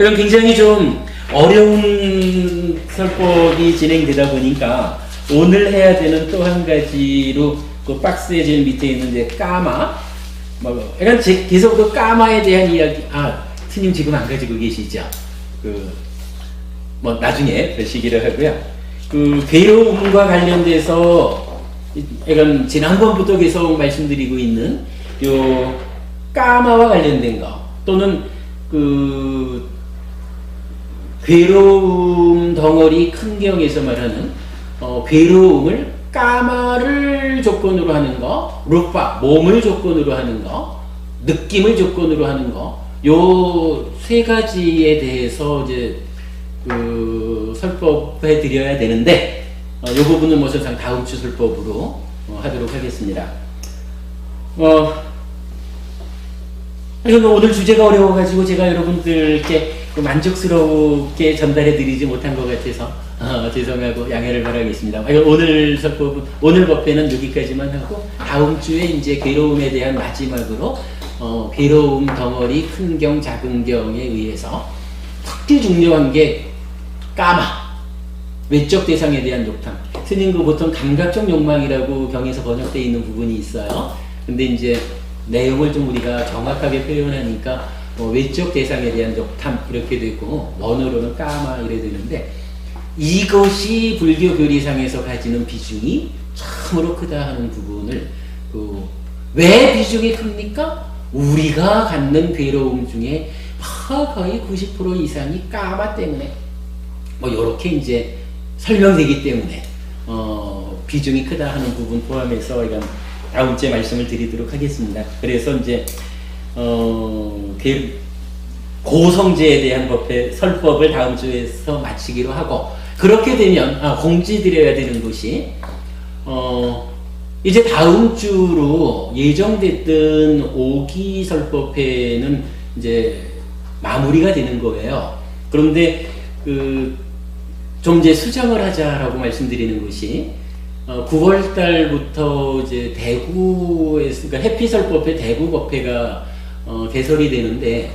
그럼 굉장히 좀 어려운 설법이 진행되다 보니까 오늘 해야 되는 또 한 가지로 그 박스에 제일 밑에 있는 이제 까마, 그러니까 계속 그 까마에 대한 이야기, 스님 지금 안 가지고 계시죠? 나중에 뵈시기로 하고요. 그 괴로움과 관련돼서 약간 지난번부터 계속 말씀드리고 있는 요 까마와 관련된 거, 또는 그 괴로움 덩어리 큰 경에서 말하는 괴로움을 까마를 조건으로 하는 거, 루파 몸을 조건으로 하는 거, 느낌을 조건으로 하는 거, 요 세 가지에 대해서 이제 그 설법해 드려야 되는데, 요 부분은 모션상 다음 주 설법으로 하도록 하겠습니다. 오늘 주제가 어려워가지고 제가 여러분들께 만족스럽게 전달해 드리지 못한 것 같아서 죄송하고 양해를 바라겠습니다. 오늘 설법은, 오늘 법회는 여기까지만 하고, 다음 주에 이제 괴로움에 대한 마지막으로 괴로움 덩어리 큰 경 작은 경에 의해서 특히 중요한 게 까마, 외적 대상에 대한 욕탕. 스님 그 보통 감각적 욕망이라고 경에서 번역되어 있는 부분이 있어요. 근데 이제 내용을 좀 우리가 정확하게 표현하니까 외적 대상에 대한 욕탐 이렇게 되고, 원어로는 까마 이래 되는데, 이것이 불교 교리상에서 가지는 비중이 참으로 크다 하는 부분을, 왜 비중이 큽니까? 우리가 갖는 괴로움 중에 거의 90% 이상이 까마 때문에, 요렇게 이제 설명되기 때문에 비중이 크다 하는 부분 포함해서 이건 다음 주에 말씀을 드리도록 하겠습니다. 그래서 이제 고성제에 대한 법회 설법을 다음 주에서 마치기로 하고, 그렇게 되면 공지드려야 되는 것이 이제 다음 주로 예정됐던 5기 설법회는 이제 마무리가 되는 거예요. 그런데 좀 이제 수정을 하자라고 말씀드리는 것이, 9월 달부터 이제 대구에서, 그러니까 해피설법회 대구 법회가 개설이 되는데,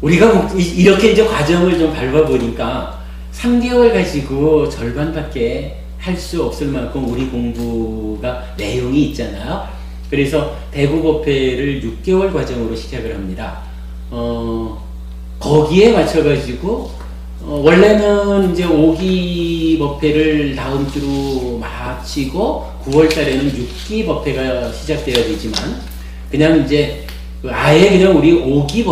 우리가 이렇게 이제 과정을 좀 밟아보니까 3개월 가지고 절반밖에 할 수 없을 만큼 우리 공부가 내용이 있잖아요. 그래서 대구 법회를 6개월 과정으로 시작을 합니다. 거기에 맞춰가지고 원래는 이제 5기 법회를 다음 주로 마치고 9월 달에는 6기 법회가 시작되어야 되지만, 그냥 이제 아예 그냥 우리 5기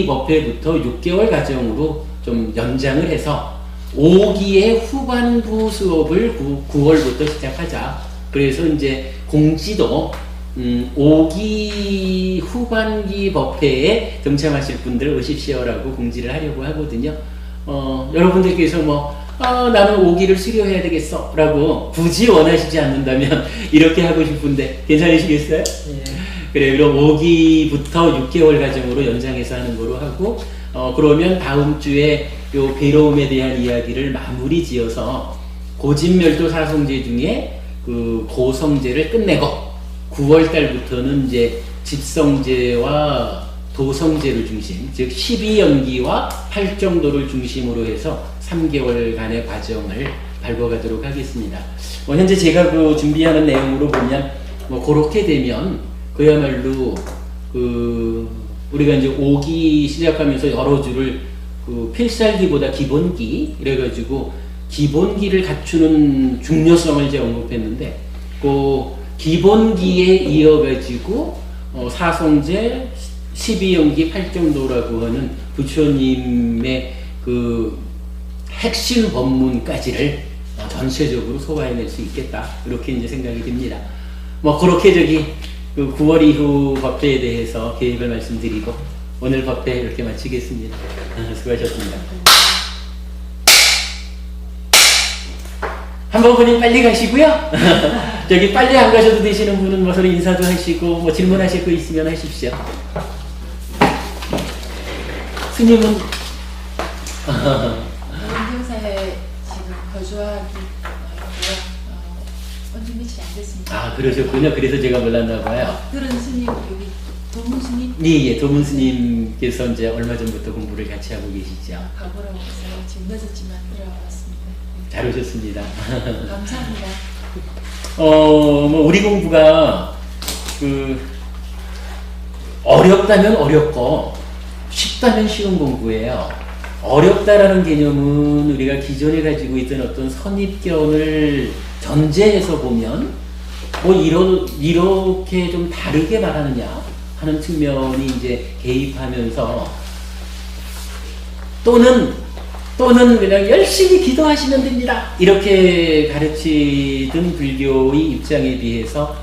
법회부터 6개월 과정으로 좀 연장을 해서 5기의 후반부 수업을 9월부터 시작하자. 그래서 이제 공지도 5기 후반기 법회에 동참하실 분들 오십시오라고 공지를 하려고 하거든요. 여러분들께서 나는 5기를 수료해야 되겠어 라고 굳이 원하시지 않는다면 이렇게 하고 싶은데 괜찮으시겠어요? 네. 그래, 그럼 5기부터 6개월 과정으로 연장해서 하는 거로 하고, 그러면 다음 주에 요 괴로움에 대한 이야기를 마무리 지어서 고진멸도 사성제 중에 그 고성제를 끝내고, 9월 달부터는 이제 집성제와 도성제를 중심, 즉 12연기와 8정도를 중심으로 해서 3개월간의 과정을 밟아가도록 하겠습니다. 현재 제가 준비하는 내용으로 보면 그렇게 되면 그야말로 우리가 이제 5기 시작하면서 여러 줄을 필살기보다 기본기 이래가지고 기본기를 갖추는 중요성을 이제 언급했는데, 기본기에 이어가지고 사성제 12연기 8정도라고 하는 부처님의 핵심 법문까지를 전체적으로 소화해낼 수 있겠다, 이렇게 이제 생각이 듭니다. 그렇게 9월 이후 법회에 대해서 계획을 말씀드리고 오늘 법회 이렇게 마치겠습니다. 수고하셨습니다. 한번 분님 빨리 가시고요. 저기 빨리 안 가셔도 되시는 분은 서로 인사도 하시고 질문하실 거 있으면 하십시오. 스님은 원경사에 지금 거주하기 언제 며칠 안 됐습니다. 그러셨군요. 그래서 제가 몰랐나 봐요. 그런 스님 여기 조문수님 예, 조문 스님께서 이제 얼마 전부터 공부를 같이 하고 계시죠. 가보라고 해서 지금 늦었지만 들어왔습니다. 잘 오셨습니다. 감사합니다. 뭐 우리 공부가 어렵다면 어렵고 쉽다면 쉬운 공부예요. 어렵다라는 개념은 우리가 기존에 가지고 있던 어떤 선입견을 전제해서 보면 뭐 이렇게 좀 다르게 말하느냐 하는 측면이 이제 개입하면서 또는 그냥 열심히 기도하시면 됩니다. 이렇게 가르치던 불교의 입장에 비해서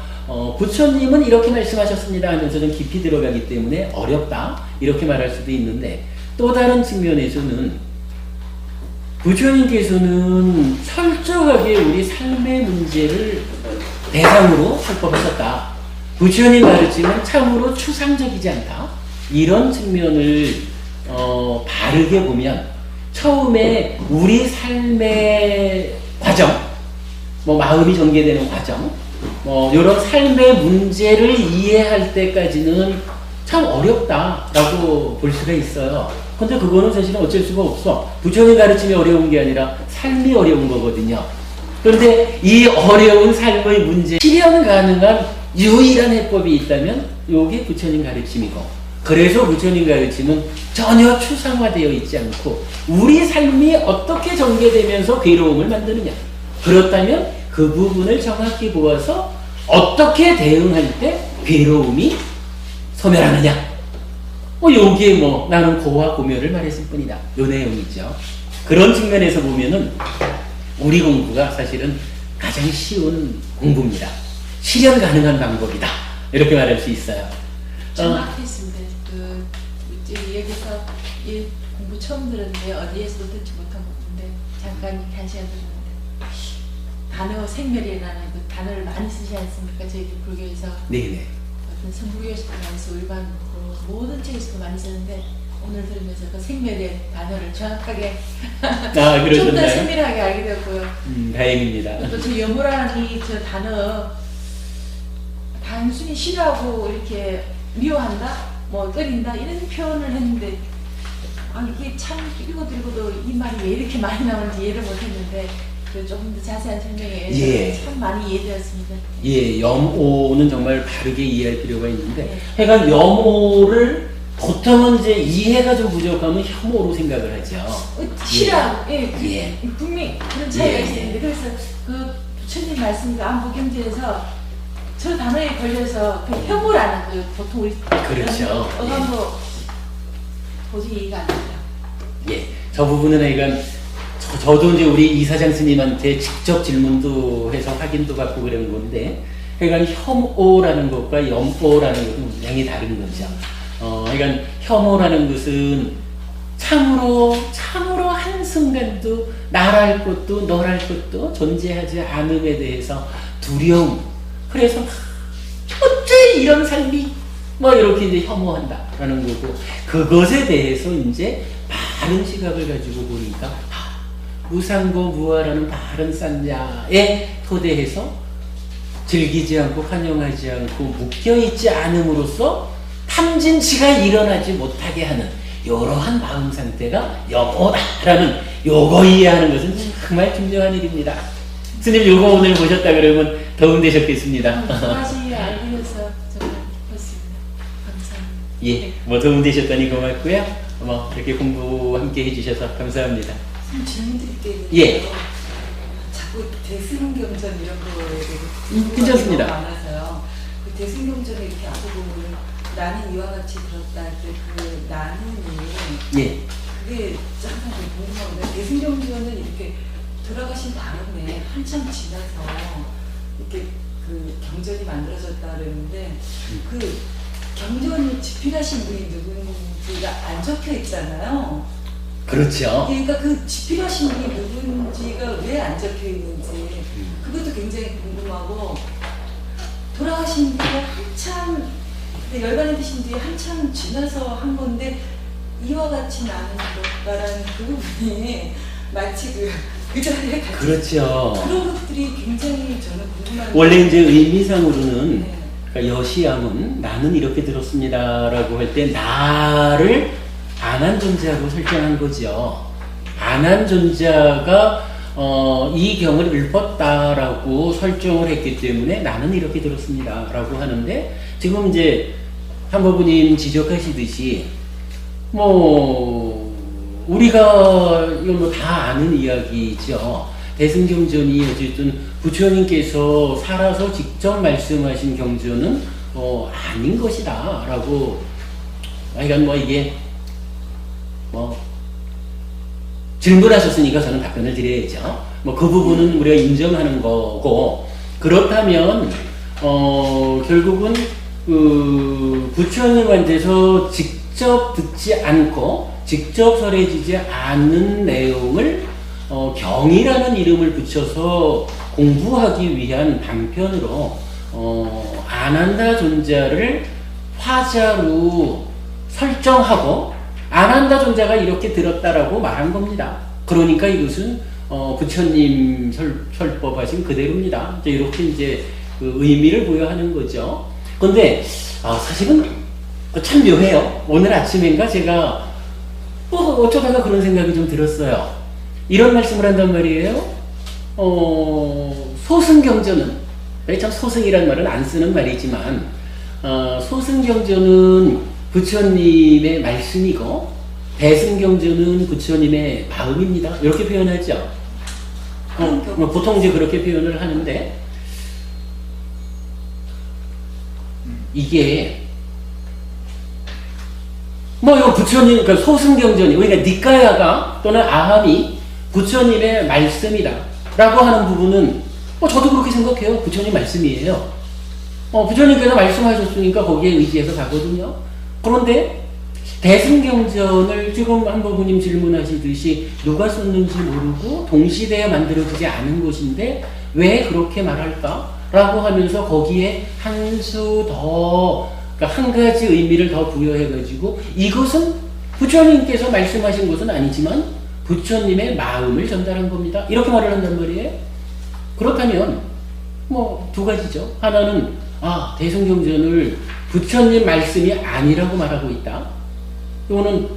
부처님은 이렇게 말씀하셨습니다 하면서 좀 깊이 들어가기 때문에 어렵다 이렇게 말할 수도 있는데 또 다른 측면에서는 부처님께서는 철저하게 우리 삶의 문제를 대상으로 설법하셨다. 부처님 가르침은 참으로 추상적이지 않다. 이런 측면을 바르게 보면 처음에 우리 삶의 과정, 뭐 마음이 전개되는 과정, 이런 삶의 문제를 이해할 때까지는 참 어렵다라고 볼 수가 있어요. 근데 그거는 사실은 어쩔 수가 없어. 부처님 가르침이 어려운 게 아니라 삶이 어려운 거거든요. 그런데 이 어려운 삶의 문제, 실현 가능한 유일한 해법이 있다면 이게 부처님 가르침이고, 그래서 부처님 가르침은 전혀 추상화되어 있지 않고 우리 삶이 어떻게 전개되면서 괴로움을 만드느냐, 그렇다면 그 부분을 정확히 보아서 어떻게 대응할 때 괴로움이 소멸하느냐, 요게 나는 고와 고멸을 말했을 뿐이다, 요 내용이죠. 그런 측면에서 보면은 우리 공부가 사실은 가장 쉬운 공부입니다. 실현 가능한 방법이다, 이렇게 말할 수 있어요. 정확했습니다. 여기서 이 공부 처음 들었는데 어디에서도 듣지 못한 공부인데 잠깐 한 시간 들었는데 단어 생멸이라는 그 단어를 많이 쓰지 않습니까? 저희 불교에서 네네. 어떤 성불교에서도 많이 쓰고 일반으로 모든 책에서도 많이 쓰는데 오늘 들으면서 그 생멸의 단어를 정확하게 좀 더 그러셨나요? 세밀하게 알게 되었고요. 다행입니다. 또 저 여무라는 저 단어 단순히 싫어하고 이렇게 미워한다, 꺼린다 이런 표현을 했는데 이게 참 읽어도 이 말이 왜 이렇게 많이 나오는지 이해를 못했는데 조금 더 자세한 설명에 참 많이 이해되었습니다. 예, 염오는 정말 바르게 이해할 필요가 있는데, 네. 그러니까 염오를 보통은 이제 이해가 좀 부족하면 혐오로 생각을 하죠. 싫어하고, 분명히 그런 차이가 예. 있는데, 그래서 그 부처님 말씀 그 안보경제에서 저 단어에 걸려서 그 혐오라는 그 보통 우리 그렇죠. 어감도 도저히 이해가 안 됩니다. 예, 저 부분은 그러니까 저도 이제 우리 이사장 스님한테 직접 질문도 해서 확인도 받고 그런 건데, 그러니까 혐오라는 것과 염오라는 것은 굉장히 다른 거죠. 그러니까 혐오라는 것은 참으로 한순간도 나랄 것도 너랄 것도 존재하지 않음에 대해서 두려움, 그래서 어째 이런 삶이 이렇게 이제 혐오한다라는 거고, 그것에 대해서 이제 바른 시각을 가지고 보니까 무상고 무아라는 바른 산자에 토대해서 즐기지 않고 환영하지 않고 묶여있지 않음으로써 탐진치가 일어나지 못하게 하는 이러한 마음 상태가 염오다라는 요거 이해하는 것은 정말 중요한 일입니다. 스님 요거 오늘 보셨다 그러면 도움되셨겠습니다. 두 가지 알게 돼서 정말 기뻤습니다. 감사합니다. 예, 도움되셨다니 고맙고요. 이렇게 공부 함께 해주셔서 감사합니다. 좀 질문 드릴 게 있는데요. 예. 자꾸 대승경전 이런 거에 괜찮습니다. 많아서요. 그 대승경전에 이렇게 앞에 보면 나는 이와 같이 들었다 할 때 그 나는이 예. 그게 항상 좀 궁금한데, 대승경전은 이렇게 돌아가신 다음에 한참 지나서 이렇게 그 경전이 만들어졌다 그랬는데, 그 경전이 집필하신 분이 누군지가 안 적혀 있잖아요. 그렇죠. 그러니까 그 집필하신 분이 누군지가 왜 안 적혀 있는지 그것도 굉장히 궁금하고, 돌아가신 뒤에 한참 열반이 되신 뒤에 한참 지나서 한 건데 이와 같이 나는 것과라는 그 부분이 마치 그 자리에 같이 그렇죠. 그런 것들이 굉장히 저는 궁금한 원래 이제 의미상으로는 네. 그러니까 여시양은 나는 이렇게 들었습니다라고 할 때 나를 안한 존재로 설정한 거죠. 안한 존재가 이 경을 읊었다라고 설정을 했기 때문에 나는 이렇게 들었습니다라고 하는데 지금 이제 한법부님 지적하시듯이 뭐 우리가 이건 뭐 다 아는 이야기죠. 대승경전이 어쨌든 부처님께서 살아서 직접 말씀하신 경전은 아닌 것이다 라고 그러니까 뭐 이게 뭐 질문하셨으니까 저는 답변을 드려야죠. 뭐 그 부분은 우리가 인정하는 거고 그렇다면 결국은 그 부처님한테서 직접 듣지 않고 직접 설해지지 않는 내용을 경이라는 이름을 붙여서 공부하기 위한 방편으로 안한다 존자를 화자로 설정하고 안한다 존자가 이렇게 들었다라고 말한 겁니다. 그러니까 이것은 부처님 설법하신 그대로입니다. 이제 이렇게 이제 그 의미를 부여하는 거죠. 그런데 사실은 참 묘해요. 오늘 아침인가 제가 어쩌다가 그런 생각이 좀 들었어요. 이런 말씀을 한단 말이에요. 소승경전은 참 소승이란 말은 안 쓰는 말이지만 소승경전은 부처님의 말씀이고 대승경전은 부처님의 마음입니다. 이렇게 표현하죠. 보통 이제 그렇게 표현을 하는데 이게 뭐 이거 부처님 그러니까 소승경전이 그러니까 니까야가 또는 아함이 부처님의 말씀이다 라고 하는 부분은 저도 그렇게 생각해요. 부처님 말씀이에요. 부처님께서 말씀하셨으니까 거기에 의지해서 가거든요. 그런데 대승경전을 지금 한법부님 질문하시듯이 누가 썼는지 모르고 동시대에 만들어지지 않은 것인데 왜 그렇게 말할까? 라고 하면서 거기에 한 수 더 그러니까 한 가지 의미를 더 부여해가지고 이것은 부처님께서 말씀하신 것은 아니지만 부처님의 마음을 전달한 겁니다. 이렇게 말을 한단 말이에요. 그렇다면 뭐 두 가지죠. 하나는 대승경전을 부처님 말씀이 아니라고 말하고 있다. 이거는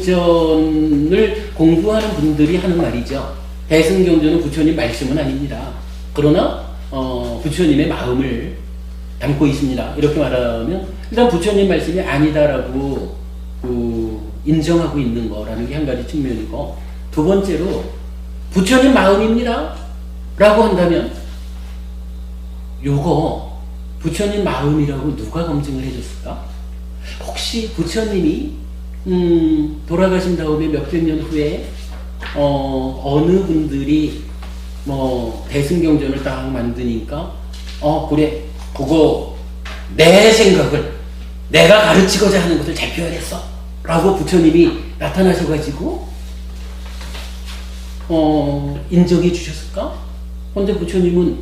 대승경전을 공부하는 분들이 하는 말이죠. 대승경전은 부처님 말씀은 아닙니다. 그러나 부처님의 마음을 담고 있습니다. 이렇게 말하면 일단 부처님 말씀이 아니다라고 인정하고 있는 거라는 게 한 가지 측면이고 두 번째로 부처님 마음입니다 라고 한다면 요거 부처님 마음이라고 누가 검증을 해줬을까? 혹시 부처님이 돌아가신 다음에 몇백 년 후에 어느 분들이 뭐 대승경전을 딱 만드니까 그래 그거 내 생각을 내가 가르치고자 하는 것을 잘 표현했어 라고 부처님이 나타나셔가지고 인정해 주셨을까? 근데 부처님은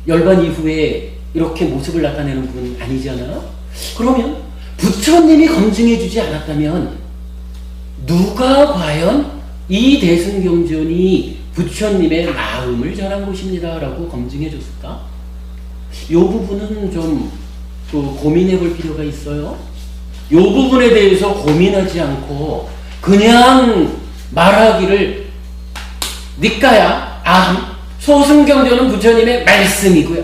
열반 이후에 이렇게 모습을 나타내는 분 아니잖아요. 그러면 부처님이 검증해 주지 않았다면 누가 과연 이 대승경전이 부처님의 마음을 전한 것입니다 라고 검증해 줬을까? 이 부분은 좀 고민해 볼 필요가 있어요. 이 부분에 대해서 고민하지 않고 그냥 말하기를 니까야 소승경전은 부처님의 말씀이고요.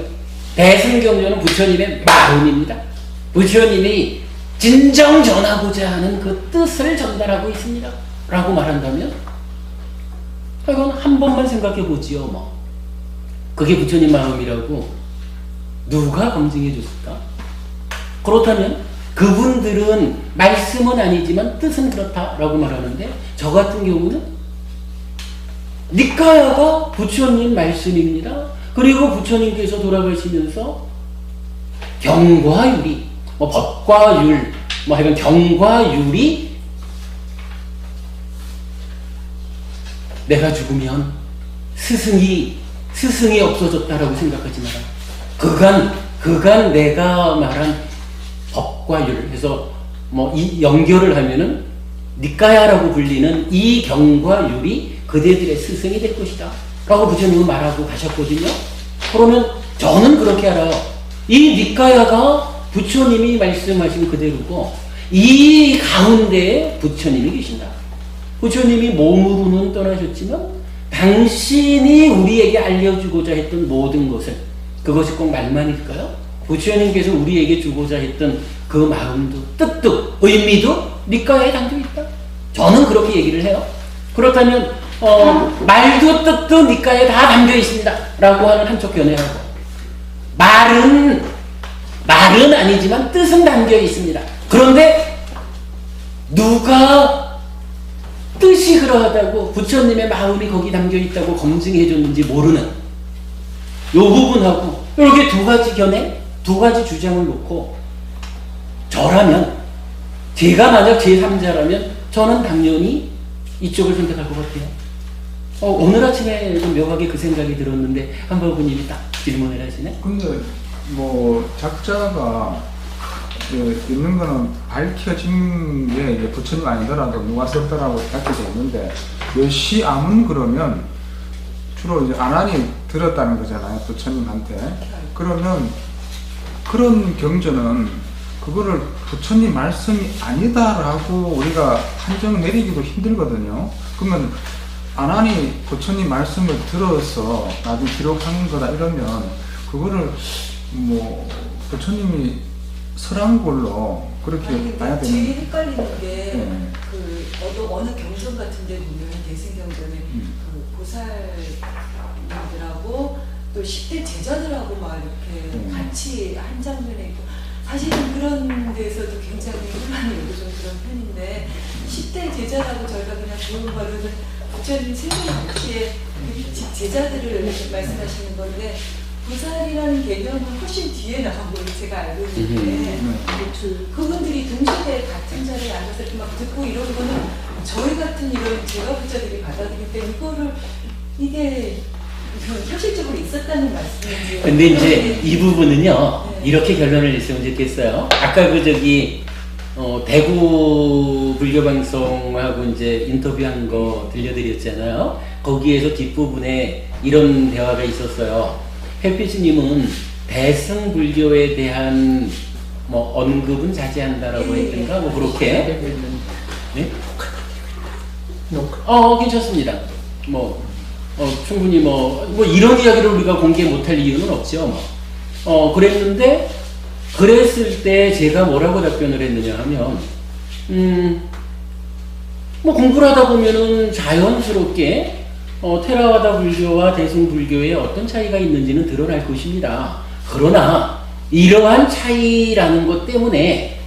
대승경전은 부처님의 마음입니다. 부처님이 진정 전하고자 하는 그 뜻을 전달하고 있습니다. 라고 말한다면 이건 한 번만 생각해 보지요. 뭐 그게 부처님 마음이라고 누가 검증해 줬을까? 그렇다면 그분들은 말씀은 아니지만 뜻은 그렇다라고 말하는데 저 같은 경우는 니까야가 부처님 말씀입니다. 그리고 부처님께서 돌아가시면서 경과 율이 법과 율 하여간 경과 율이 내가 죽으면 스승이 없어졌다라고 생각하지 마라. 그간 내가 말한 법과 율 해서 이 연결을 하면은 니까야라고 불리는 이 경과 율이 그대들의 스승이 될 것이다 라고 부처님은 말하고 가셨거든요. 그러면 저는 그렇게 알아요. 이 니까야가 부처님이 말씀하신 그대로고 이 가운데에 부처님이 계신다. 부처님이 몸으로는 떠나셨지만 당신이 우리에게 알려주고자 했던 모든 것을, 그것이 꼭 말만일까요? 부처님께서 우리에게 주고자 했던 그 마음도 뜻도 의미도 니까야에 담겨 있다. 저는 그렇게 얘기를 해요. 그렇다면 말도 뜻도 니까야에 다 담겨 있습니다 라고 하는 한쪽 견해하고, 말은 아니지만 뜻은 담겨 있습니다. 그런데 누가 뜻이 그러하다고 부처님의 마음이 거기 담겨 있다고 검증해 줬는지 모르는 요 부분하고, 이렇게 두 가지 견해, 두 가지 주장을 놓고, 저라면, 제가 만약 제3자라면 저는 당연히 이쪽을 선택할 것 같아요. 오늘 아침에 좀 묘하게 그 생각이 들었는데 한바구님이 딱 질문을 하시네. 근데 뭐 작자가 있는 거는 밝혀진 게 이제 부처님 아니더라도 누가 썼더라고 밝혀져 있는데, 여시암은 그러면 주로 이제 아난이 들었다는 거잖아요, 부처님한테. 그러면 그런 경전은 그거를 부처님 말씀이 아니다라고 우리가 판정 내리기도 힘들거든요. 그러면 아난이 부처님 말씀을 들어서 나중에 기록한 거다 이러면 그거를 뭐 부처님이 설한 걸로 그렇게 봐야 되는. 제일 헷갈리는 게 네. 그 어느 경전 같은 데 보면 대승경전에 그 보살님들하고 또 10대 제자들하고 막 이렇게 같이 한 장면에 있고, 사실은 그런 데서도 굉장히 혼란이 오고 좀 그런 편인데, 10대 제자라고 저희가 그냥 좋은 말로는 부처님 세분 당시에 제자들을 말씀하시는 건데, 보살이라는 개념은 훨씬 뒤에 나온 걸로 제가 알고 있는데, 그분들이 동시에 같은 자리에 앉아서 이렇게 막 듣고 이런 거는 저희 같은 이런 제가부자들이 받아들일 때 이거를 이게 현실적으로 있었다는 말씀인지. 근데 이제 이 부분은요, 네. 이렇게 결론을 냈으면 좋겠어요. 아까 대구 불교방송하고 이제 인터뷰한 거 들려드렸잖아요. 거기에서 뒷부분에 이런 대화가 있었어요. 햇빛님은 대승불교에 대한 뭐 언급은 자제한다라고 했던가 뭐 그렇게. 네? 괜찮습니다. 충분히 뭐 이런 이야기를 우리가 공개 못할 이유는 없죠. 그랬는데, 그랬을 때 제가 뭐라고 답변을 했느냐 하면, 뭐 공부를 하다 보면은 자연스럽게 테라와다 불교와 대승불교에 어떤 차이가 있는지는 드러날 것입니다. 그러나 이러한 차이라는 것 때문에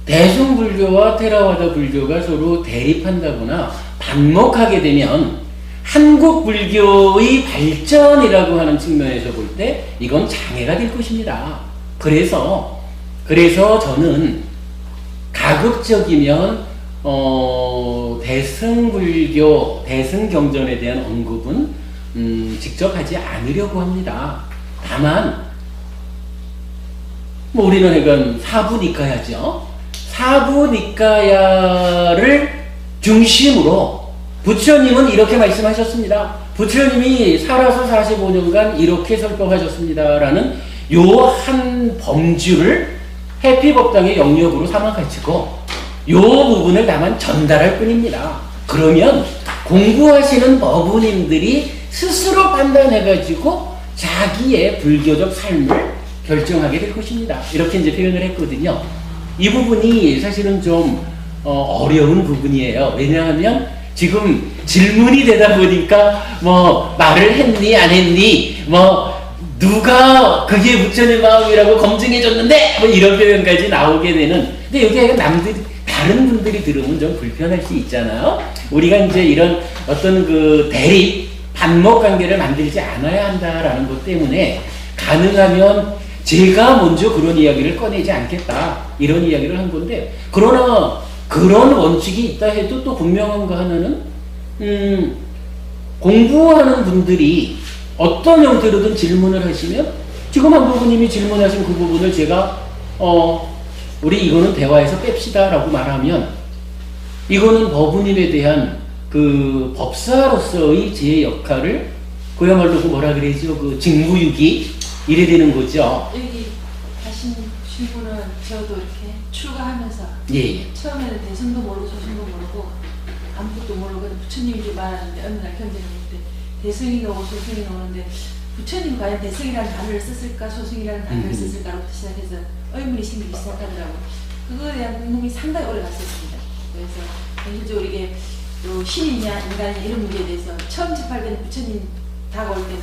대승불교와 테라와다 불교가 서로 대립한다거나 반목하게 되면 한국 불교의 발전이라고 하는 측면에서 볼 때 이건 장애가 될 것입니다. 그래서 저는 가급적이면 대승불교, 대승경전에 대한 언급은 직접 하지 않으려고 합니다. 다만 뭐 우리는 이건 사부니까야죠. 사부니까야를 중심으로 부처님은 이렇게 말씀하셨습니다. 부처님이 살아서 45년간 이렇게 설법하셨습니다라는 요 한 범주를 해피법당의 영역으로 삼아가지고 요 부분을 다만 전달할 뿐입니다. 그러면 공부하시는 어부님들이 스스로 판단해가지고 자기의 불교적 삶을 결정하게 될 것입니다. 이렇게 이제 표현을 했거든요. 이 부분이 사실은 좀 어려운 부분이에요. 왜냐하면 지금 질문이 되다 보니까 뭐 말을 했니 안 했니 뭐 누가 그게 부처님 마음이라고 검증해 줬는데 뭐 이런 표현까지 나오게 되는. 근데 여기 다른 분들이 들으면 좀 불편할 수 있잖아요. 우리가 이제 이런 어떤 그 대립 반목 관계를 만들지 않아야 한다라는 것 때문에 가능하면 제가 먼저 그런 이야기를 꺼내지 않겠다 이런 이야기를 한 건데, 그러나 그런 원칙이 있다 해도 또 분명한 거 하나는 공부하는 분들이 어떤 형태로든 질문을 하시면, 지금 한부모님이 질문하신 그 부분을 제가 우리 이거는 대화에서 뺍시다 라고 말하면, 이거는 법부님에 대한 그 법사로서의 제 역할을 그야말로 그 뭐라 그러죠? 그 직무유기 이래 되는 거죠. 여기 하신 분은 저도 이렇게 출가하면서 예, 예. 처음에는 대승도 모르고 소승도 모르고 아무것도 모르고 부처님인 줄 말하는데 어느 날 경전을 볼 때 대승이 나오고 소승이 나오는데 부처님 과연 대승이라는 단어를 썼을까 소승이라는 단어를 썼을까부터 시작해서 의문이 생기기 시작하더라고. 그거에 대한 궁금이 상당히 오래 갔었습니다. 그래서 현실적으로 이게 요 신이냐 인간이냐 이런 문제에 대해서 처음 접할 때는 부처님 다가올 때는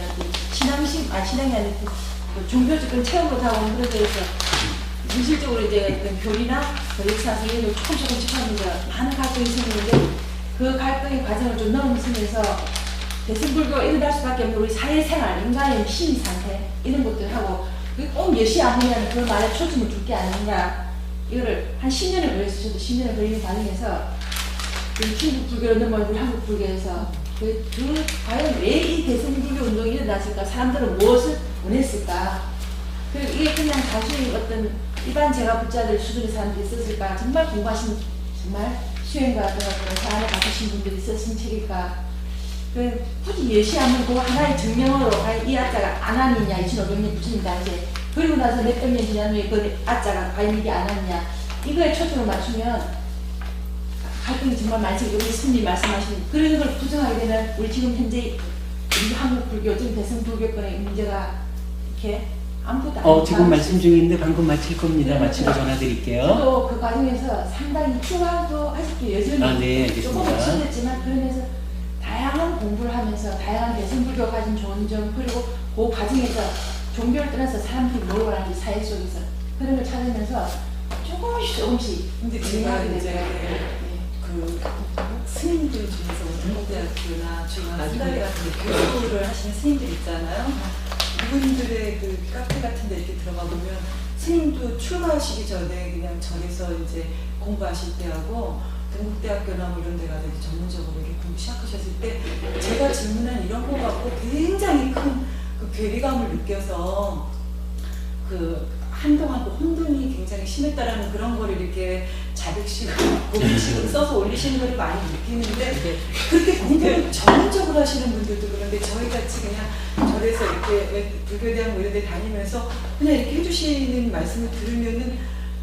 신앙이 아니고 종교적인 체험으로 다가오는 그런 데에서 현실적으로 이제 어떤 교리나 역사 세계를 조금 접하면서 많은 갈등이 생기는데 그 갈등의 과정을 좀 넘으면서 대승불교가 일어날 수밖에 없는 우리 사회생활, 인간의 심리 상태 이런 것들하고 꼭 여시아무니라는 그 말에 초점을 둘 게 아닌가 이거를 한 10년을 걸렸어요. 저도 10년을 걸리는 과정에서 중국 불교로 넘어온 우리 한국 불교에서 과연 왜 이 대승불교 운동이 일어났을까? 사람들은 무엇을 원했을까? 이게 그냥 단순히 어떤 일반 제가 붙자들 수준의 사람들이 썼을까? 정말 공부하신 정말 수행가들 그런 사안에 가르친 분들이 쓰신 책일까? 굳이 예시하면 그 하나의 증명으로 과연 이 아자가 안하느냐 2500년 부처님 당시에 그리고 나서 몇백 년 지난 후에 그 아자가 과연 이게 안하느냐 이거에 초점을 맞추면 갈등이 정말 많지. 우리 스님 말씀하신 그런 걸 부정하게 되면 우리 지금 현재 우리 한국 불교, 지금 대승 불교권의 문제가 이렇게 아무것도 안 지금 말씀 중인데 방금 마칠 겁니다. 마치고 전화 드릴게요. 저도 그 과정에서 상당히 추가도 아직도 여전히 네, 알겠습니다. 조금 없어졌지만 그러면서 다양한 공부를 하면서 다양한 대승 불교가 가진 좋은 점 그리고 그 과정에서 종교를 떠나서 사람들이 뭘 원하는지 사회 속에서 그런 걸 찾으면서 조금씩 근데 제가 이해하게 이제 되더라고요. 그 스님들 중에서 동국대학교나 중앙수다리 같은 데 교수를 하시는 스님들 있잖아요. 이분들의 그 카페 같은 데 이렇게 들어가 보면 스님도 출가하시기 전에 그냥 절에서 이제 공부하실 때 하고 동국대학교나 뭐 이런 데 가서 전문적으로 이렇게 공부 시작하셨을 때 제가 질문한 이런 거 갖고 굉장히 큰 그 괴리감을 느껴서 그 한동안 그 혼돈이 굉장히 심했다라는 그런 거를 이렇게 자백식으로 고백식으로 써서 올리시는 걸 많이 느끼는데 그렇게 공부를 전문적으로 하시는 분들도 그런데 저희 같이 그냥 절에서 이렇게 불교대학 뭐 이런 데 다니면서 그냥 이렇게 해주시는 말씀을 들으면은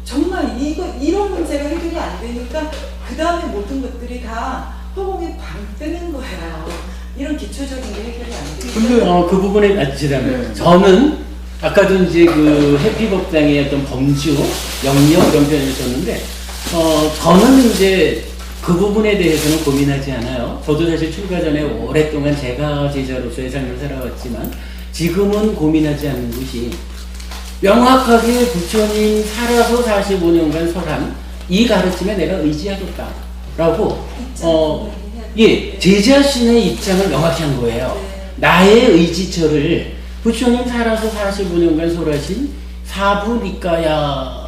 정말 이런 문제가 해결이 안 되니까 그 다음에 모든 것들이 다 허공에 방 뜨는 거예요. 이런 기초적인 게 해결이 안 되니까. 근데 그 부분에 죄송합니다. 네. 저는 아까도 이제 그 해피법당의 어떤 범주, 영역 이런 표현을 썼는데, 저는 이제 그 부분에 대해서는 고민하지 않아요. 저도 사실 출가 전에 오랫동안 제가 제자로서의 삶을 살아왔지만, 지금은 고민하지 않는 것이, 명확하게 부처님 살아서 45년간 설한 이 가르침에 내가 의지하겠다라고, 예, 제 자신의 입장을 명확히 한 거예요. 나의 의지처를 부처님 살아서 45년간 설하신 사부니까야로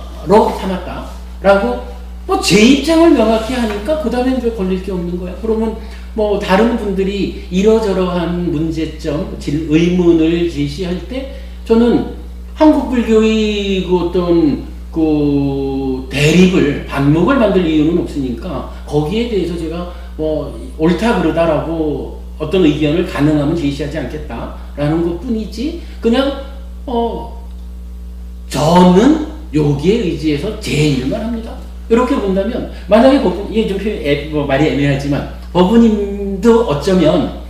삼았다라고 뭐 제 입장을 명확히 하니까 그 다음에 왜 걸릴 게 없는 거야. 그러면 뭐 다른 분들이 이러저러한 문제점, 의문을 제시할 때 저는 한국 불교의 그 어떤 그 대립을 반목을 만들 이유는 없으니까 거기에 대해서 제가 뭐 옳다 그러다라고 어떤 의견을 가능하면 제시하지 않겠다라는 것 뿐이지 그냥 저는 여기에 의지해서 제 일만 합니다. 이렇게 본다면 만약에 이게 좀 말이 애매하지만 법부님도 어쩌면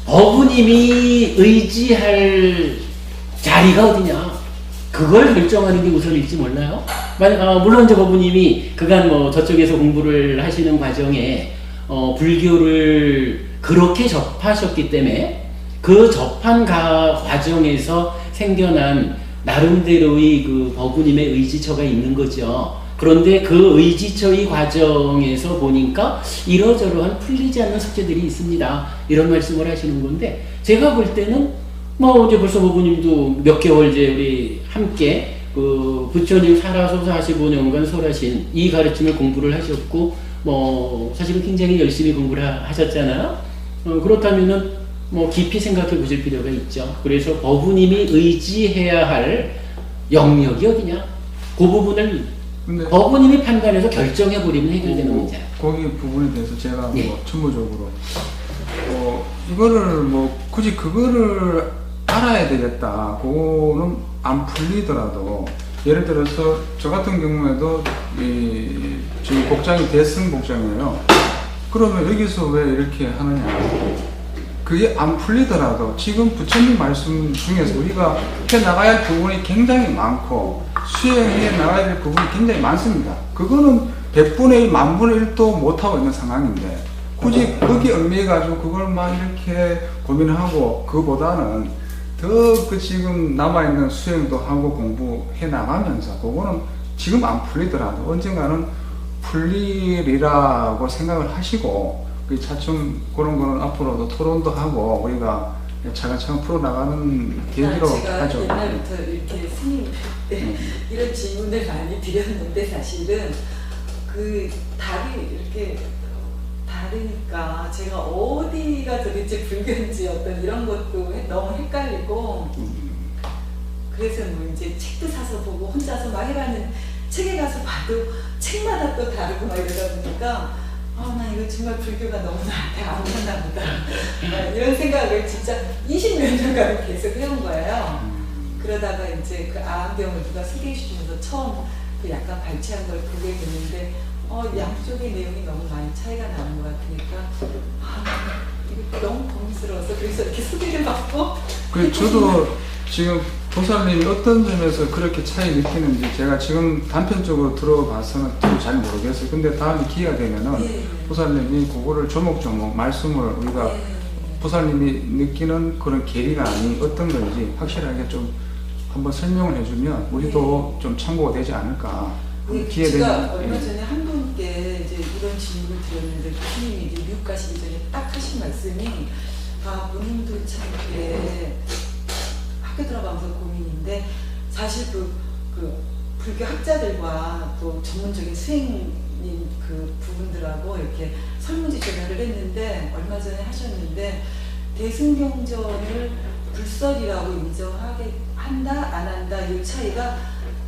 법부님이 의지할 자리가 어디냐 그걸 결정하는 게 우선일지 몰라요. 물론 이제 법부님이 그간 뭐 저쪽에서 공부를 하시는 과정에 불교를 그렇게 접하셨기 때문에 그 접한 과정에서 생겨난 나름대로의 그 법부님의 의지처가 있는 거죠. 그런데 그 의지처의 과정에서 보니까 이러저러한 풀리지 않는 숙제들이 있습니다. 이런 말씀을 하시는 건데 제가 볼 때는 뭐 이제 벌써 법부님도 몇 개월 이제 우리 함께 그 부처님 살아서 45년간 설하신 이 가르침을 공부를 하셨고 뭐 사실은 굉장히 열심히 공부를 하셨잖아요. 그렇다면은 뭐 깊이 생각해 보실 필요가 있죠. 그래서 법부님이 의지해야 할 영역이 어디냐? 그 부분을 법부님이 판단해서 결정해 버리면 해결되는 문제야. 거기 부분에 대해서 제가 예. 뭐 첨부적으로 이거를 뭐 굳이 그거를 알아야 되겠다. 그거는 안 풀리더라도 예를 들어서 저 같은 경우에도 지금 복장이 대승 복장이에요. 그러면 여기서 왜 이렇게 하느냐? 그게 안 풀리더라도 지금 부처님 말씀 중에서 우리가 해 나가야 할 부분이 굉장히 많고 수행해 나가야 될 부분이 굉장히 많습니다. 그거는 100분의 1, 만분의 1도 못하고 있는 상황인데 굳이 거기에 얽매여가지고 그걸 막 이렇게 고민하고 그보다는 더 그 지금 남아있는 수행도 하고 공부해 나가면서 그거는 지금 안 풀리더라도 언젠가는 풀리리라고 생각을 하시고 그 차츰 그런 거는 앞으로도 토론도 하고 우리가 차근차근 풀어나가는 계기로 제가 하죠. 옛날부터 이렇게 스님 때 이런 질문을 많이 드렸는데 사실은 그 답이 이렇게 다르니까 제가 어디가 도대체 불교인지 어떤 이런 것도 너무 헷갈리고 그래서 뭐 이제 책도 사서 보고 혼자서 막 해봤는데 책에 가서 봐도 책마다 또 다르고 막 이러다 보니까 나 이거 정말 불교가 너무 나한테 안 맞나 보다 이런 생각을 진짜 20몇 년간 계속 해온 거예요. 그러다가 이제 그 아함경을 누가 소개해 주면서 처음 그 약간 발췌한 걸 보게 됐는데 양쪽의 내용이 너무 많이 차이가 나는 것 같으니까 이거 너무 고민스러워서 그래서 이렇게 소개를 받고 저도 지금 보살님이 어떤 점에서 그렇게 차이 느끼는지 제가 지금 단편적으로 들어봐서는 잘 모르겠어요. 근데 다음에 기회가 되면은 보살님이 그거를 조목조목 말씀을 우리가 보살님이 느끼는 그런 계리감이 어떤 건지 확실하게 좀 한번 설명을 해주면 우리도 좀 참고가 되지 않을까. 기회 제가 되면 얼마 전에 한 분께 이제 이런 질문을 드렸는데 교수님이 이제 미국 가시기 전에 딱 하신 말씀이 본인도 참 이렇게 학교 들어가면서 고민인데 사실 그 불교 학자들과 또 전문적인 수행인 그 부분들하고 이렇게 설문지 전화를 했는데 얼마 전에 하셨는데 대승경전을 불설이라고 인정하게 한다 안 한다 이 차이가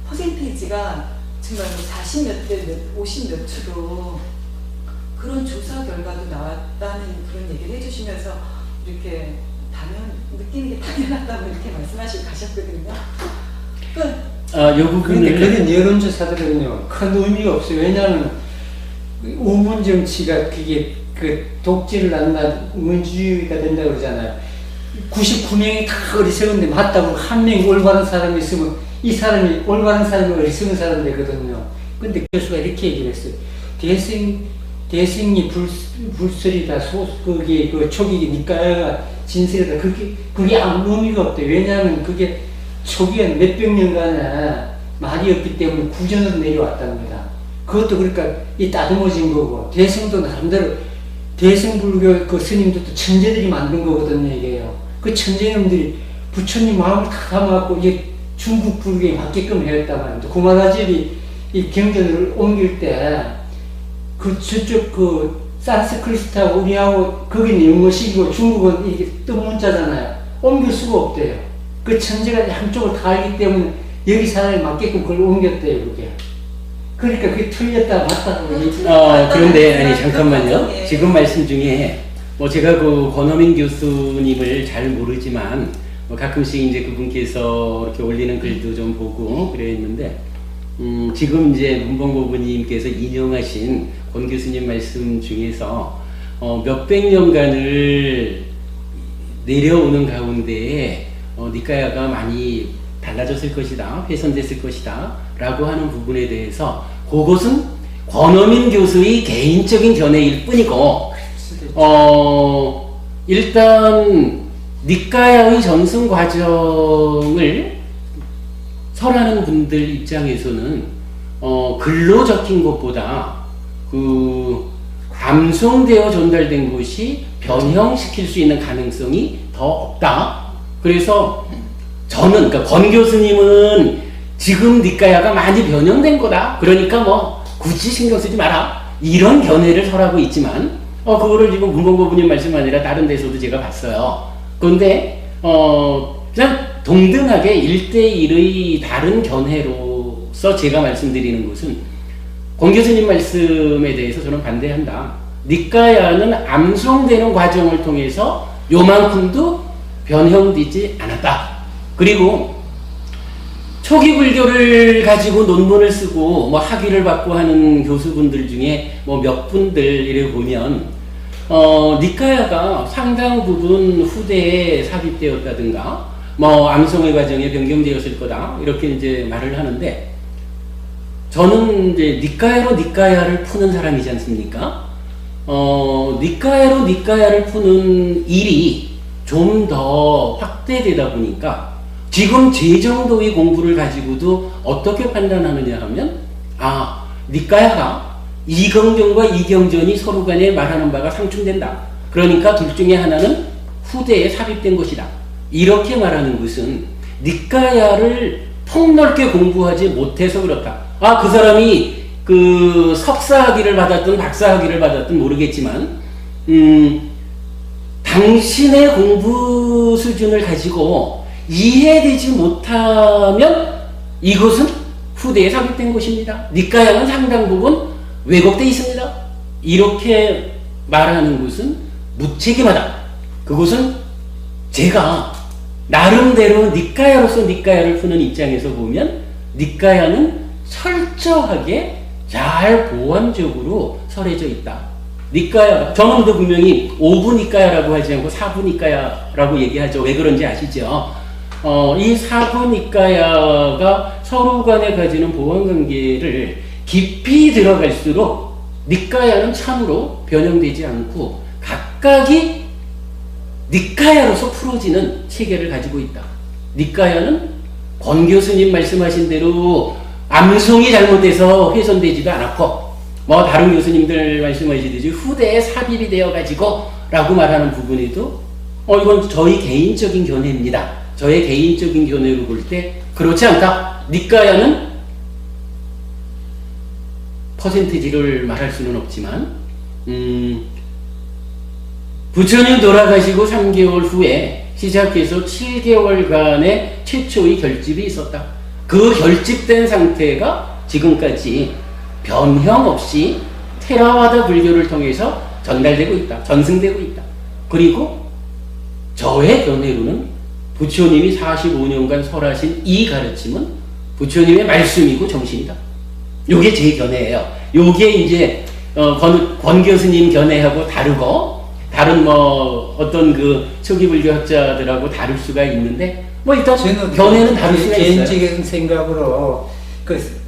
퍼센테이지가 정말 40몇 대 50몇 초로 그런 조사 결과도 나왔다는 그런 얘기를 해주시면서 이렇게 느끼는 게 당연하다고 이렇게 말씀하시고 가셨거든요. 요 부분을 그런 여론조사들은요 큰 의미가 없어요. 왜냐하면 우문 정치가 그게 그 독재를 낳는다 우문주의가 된다 그러잖아요. 99명이 다 어리석은데 맞다고 한 명이 올바른 사람이 있으면 이 사람이 올바른 사람이 어리석은 사람 되거든요. 근데 교수가 이렇게 얘기를 했어요. 대승이 불설이다, 그게 그 초기 니까야가 진설이다. 그게 아무 의미가 없대. 왜냐하면 그게 초기에 몇백 년간에 말이 없기 때문에 구전으로 내려왔답니다. 그것도 그러니까 이 따듬어진 거고 대승도 나름대로 대승불교 그 스님들도 천재들이 만든 거거든요. 이게요. 그 천재놈들이 부처님 마음을 다 담아갖고 이게 중국 불교에 맞게끔 해왔단 말입니다. 구마다집이 이 경전을 옮길 때 그 저쪽 그 산스크리트하고 우리하고 거기는 영어식이고 중국은 이게 뜻문자잖아요. 옮길 수가 없대요. 그 천재가 한쪽을 다 알기 때문에 여기 사람이 맞게끔 그걸 옮겼대요. 그게. 그러니까 그게 틀렸다 맞다. 그런데 아니 잠깐만요. 지금 말씀 중에 뭐 제가 그 권호민 교수님을 잘 모르지만 가끔씩 이제 그분께서 이렇게 올리는 글도 좀 보고 그랬는데 지금 이제 문봉고부님께서 인용하신 권 교수님 말씀 중에서 몇백 년간을 내려오는 가운데에 니까야가 많이 달라졌을 것이다, 훼손됐을 것이다 라고 하는 부분에 대해서 그것은 권호민 교수의 개인적인 견해일 뿐이고 일단 니까야의 전승 과정을 설하는 분들 입장에서는 글로 적힌 것보다 그 암송되어 전달된 것이 변형시킬 수 있는 가능성이 더 없다. 그래서 저는 그러니까 권 교수님은 지금 니까야가 많이 변형된 거다. 그러니까 뭐 굳이 신경 쓰지 마라. 이런 견해를 설하고 있지만 그거를 지금 문봉고부님 말씀 아니라 다른 데서도 제가 봤어요. 그런데 그냥 동등하게 1대1의 다른 견해로서 제가 말씀드리는 것은 권 교수님 말씀에 대해서 저는 반대한다. 니까야는 암송되는 과정을 통해서 요만큼도 변형되지 않았다. 그리고 초기 불교를 가지고 논문을 쓰고 뭐 학위를 받고 하는 교수분들 중에 뭐 몇 분들을 보면 니까야가 상당 부분 후대에 삽입되었다든가 뭐 암송의 과정에 변경되었을 거다 이렇게 이제 말을 하는데, 저는 이제 니까야로 니까야를 푸는 사람이지 않습니까? 니까야로 니까야를 푸는 일이 좀 더 확대되다 보니까 지금 제 정도의 공부를 가지고도 어떻게 판단하느냐 하면, 니까야가 이경전과 이경전이 서로 간에 말하는 바가 상충된다. 그러니까 둘 중에 하나는 후대에 삽입된 것이다. 이렇게 말하는 것은 니까야를 폭넓게 공부하지 못해서 그렇다. 그 사람이 그 석사학위를 받았든 박사학위를 받았든 모르겠지만, 당신의 공부 수준을 가지고 이해되지 못하면 이것은 후대에 삽입된 것입니다. 니까야는 상당 부분 왜곡되어 있습니다. 이렇게 말하는 것은 무책임하다. 그것은 제가 나름대로 니까야로서 니까야를 푸는 입장에서 보면 니까야는 철저하게 잘 보완적으로 설해져 있다. 니까야, 저는 분명히 5부 니까야라고 하지 않고 4부 니까야라고 얘기하죠. 왜 그런지 아시죠? 이 4부 니까야가 서로 간에 가지는 보완관계를 깊이 들어갈수록 니까야는 참으로 변형되지 않고 각각이 니까야로서 풀어지는 체계를 가지고 있다. 니까야는 권 교수님 말씀하신 대로 암송이 잘못돼서 훼손되지도 않았고, 뭐 다른 교수님들 말씀하시듯이 후대에 삽입이 되어 가지고 라고 말하는 부분에도 이건 저희 개인적인 견해입니다. 저의 개인적인 견해로 볼 때 그렇지 않다. 니까야는 퍼센티지를 말할 수는 없지만 부처님 돌아가시고 3개월 후에 시작해서 7개월간의 최초의 결집이 있었다. 그 결집된 상태가 지금까지 변형 없이 테라와다 불교를 통해서 전달되고 있다. 전승되고 있다. 그리고 저의 견해로는 부처님이 45년간 설하신 이 가르침은 부처님의 말씀이고 정신이다. 요게 제 견해예요. 요게 이제 권 교수님 견해하고 다르고 다른 뭐 어떤 그 초기 불교 학자들하고 다를 수가 있는데, 뭐 일단 저는 견해는 다를 수가 있어요. 개인적인 생각으로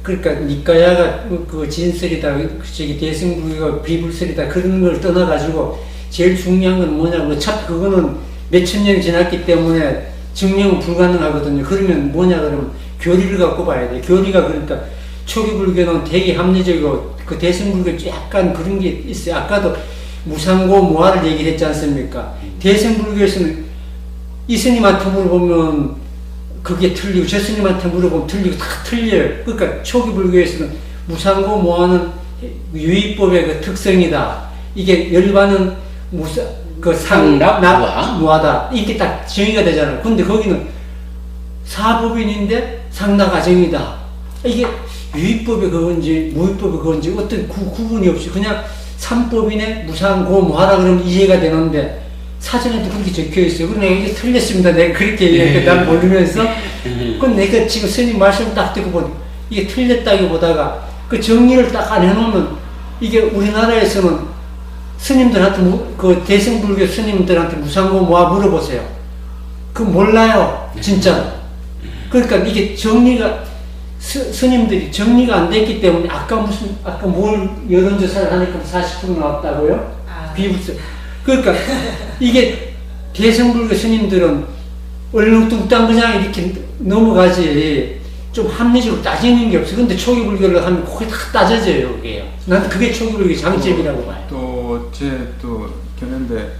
그러니까 니까야가 그 진설이다, 저기 대승불교가 비불설이다 그런 걸 떠나가지고 제일 중요한 건 뭐냐면, 어차피 그거는 몇천 년이 지났기 때문에 증명은 불가능하거든요. 그러면 뭐냐 그러면 교리를 갖고 봐야 돼. 교리가 그러니까 초기 불교는 되게 합리적이고 그 대승불교 약간 그런 게 있어요. 아까도 무상고 무아를 얘기를 했지 않습니까? 대승불교에서는 이 스님한테 물어보면 그게 틀리고 저 스님한테 물어보면 틀리고 다 틀려요. 그러니까 초기 불교에서는 무상고 무아는 유의법의 그 특성이다. 이게 열반은 그 상납 무아다. 이게 딱 정의가 되잖아요. 근데 거기는 사법인인데 상납가정이다. 이게 유의법의 그건지 무의법의 그건지 어떤 구분이 없이 그냥 삼법인의 무상고 무아라 그러면 이해가 되는데 사전에도 그렇게 적혀 있어요. 그래 내가 이게 틀렸습니다. 내가 그렇게 얘기하니까 난 모르면서 그건 내가 지금 스님 말씀 딱 듣고 보니 이게 틀렸다기보다가 그 정리를 딱 안 해놓으면 이게 우리나라에서는 스님들한테 그 대승불교 스님들한테 무상고 무아 물어보세요. 그 몰라요. 진짜. 그러니까 이게 정리가 스님들이 정리가 안 됐기 때문에 아까 뭘 여론조사를 하니까 40% 나왔다고요? 비불설. 그러니까 이게 대승불교 스님들은 얼렁뚱땅 그냥 이렇게 넘어가지 좀 합리적으로 따지는 게 없어. 근데 초기 불교를 하면 거의 다 따져져요, 그게요. 난 그게 초기 불교의 장점이라고 봐요. 또 제 또 견해인데